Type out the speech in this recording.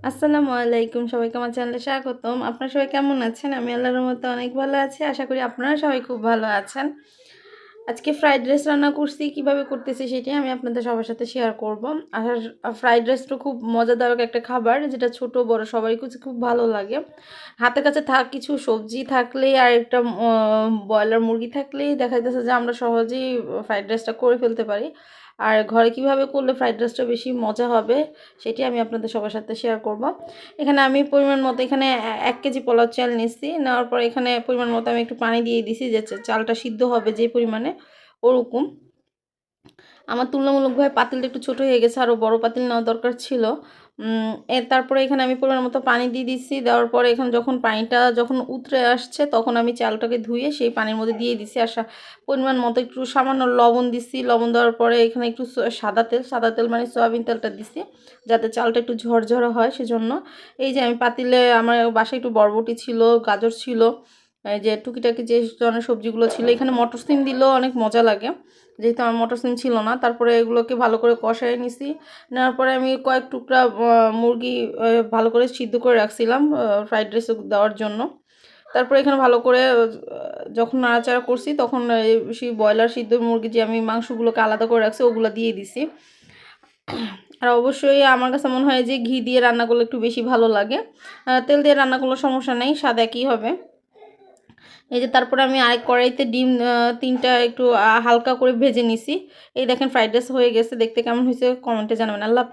আসসালামু আলাইকুম, সবাইকে আমার চ্যানেলে স্বাগতম। আপনারা সবাই কেমন আছেন? আমি আল্লাহর রহমতে অনেক ভালো আছি। আশা করি আপনারা সবাই খুব ভালো আছেন। আজকে ফ্রাইড রাইস রান্না করছি, কিভাবে করতেছি সেটাই আমি আপনাদের সবার সাথে শেয়ার করব। আর ফ্রাইড রাইসটা খুব মজাদারক একটা খাবার, যেটা ছোট বড় সবারই কাছে খুব ভালো লাগে। হাতের কাছে কিছু সবজি থাকলেই আর একটা ব্রয়লার মুরগি থাকলেই দেখা যাচ্ছে যে আমরা সহজেই ফ্রাইড রাইসটা করে ফেলতে পারি। আর ঘরে কিভাবে করলে ফ্রাইড রাইসটা বেশি মজা হবে সেটি আমি আপনাদের সবার সাথে শেয়ার করব। এখানে আমি পরিমাণ মতো এখানে 1 কেজি পোলাও চাল নিচ্ছি। নেওয়ার পর এখানে পরিমাণ মতো আমি একটু পানি দিয়ে দিছি, যে চালটা সিদ্ধ হবে যে পরিমাণে ওরকম। আমার তুলনামূলকভাবে পাতিলটা একটু ছোট হয়ে গেছে, আরও বড় পাতিল নেওয়া দরকার ছিল। তারপরে এখানে আমি পরিমাণ মতো পানি দিয়ে দিচ্ছি। দেওয়ার পরে এখানে যখন পানিটা উতরে আসছে, তখন আমি চালটাকে ধুয়ে সেই পানির মধ্যে দিয়ে দিচ্ছি। আর পরিমাণ মতো একটু সামান্য লবণ দিচ্ছি। লবণ দেওয়ার পরে এখানে একটু সাদা তেল মানে সয়াবিন তেলটা দিচ্ছি, যাতে চালটা একটু ঝরঝরে হয় সেজন্য। এই যে আমি পাতিলে, আমার বাসায় একটু বরবটি ছিল, গাজর ছিল, এই যে টুকিটাকি যে ধরনের সবজিগুলো ছিল, এখানে মটর সিম দিলেও অনেক মজা লাগে, যেহেতু আমার মটর সিম ছিল না। তারপরে এগুলোকে ভালো করে কষাই নিছি। নেওয়ার পরে আমি কয়েক টুকরা মুরগি ভালো করে সিদ্ধ করে রাখছিলাম ফ্রাইড রাইসে দেওয়ার জন্য। তারপরে এখানে ভালো করে যখন নাড়াচাড়া করছি, তখন সেই ব্রয়লার সিদ্ধ মুরগি যে আমি মাংসগুলোকে আলাদা করে রাখছি ওগুলো দিয়ে দিছি। আর অবশ্যই আমার কাছে মনে হয় যে ঘি দিয়ে রান্না করলে একটু বেশি ভালো লাগে। তেল দিয়ে রান্না করলে সমস্যা নেই, স্বাদ একই হবে। এই যে তারপরে আমি আরেক কড়াইতে ডিম 3টা একটু হালকা করে ভেজে নিছি। এই দেখেন ফ্রাইড রাইস হয়ে গেছে। দেখতে কেমন হয়েছে কমেন্টে জানাবেন। আল্লাহ হাফেজ।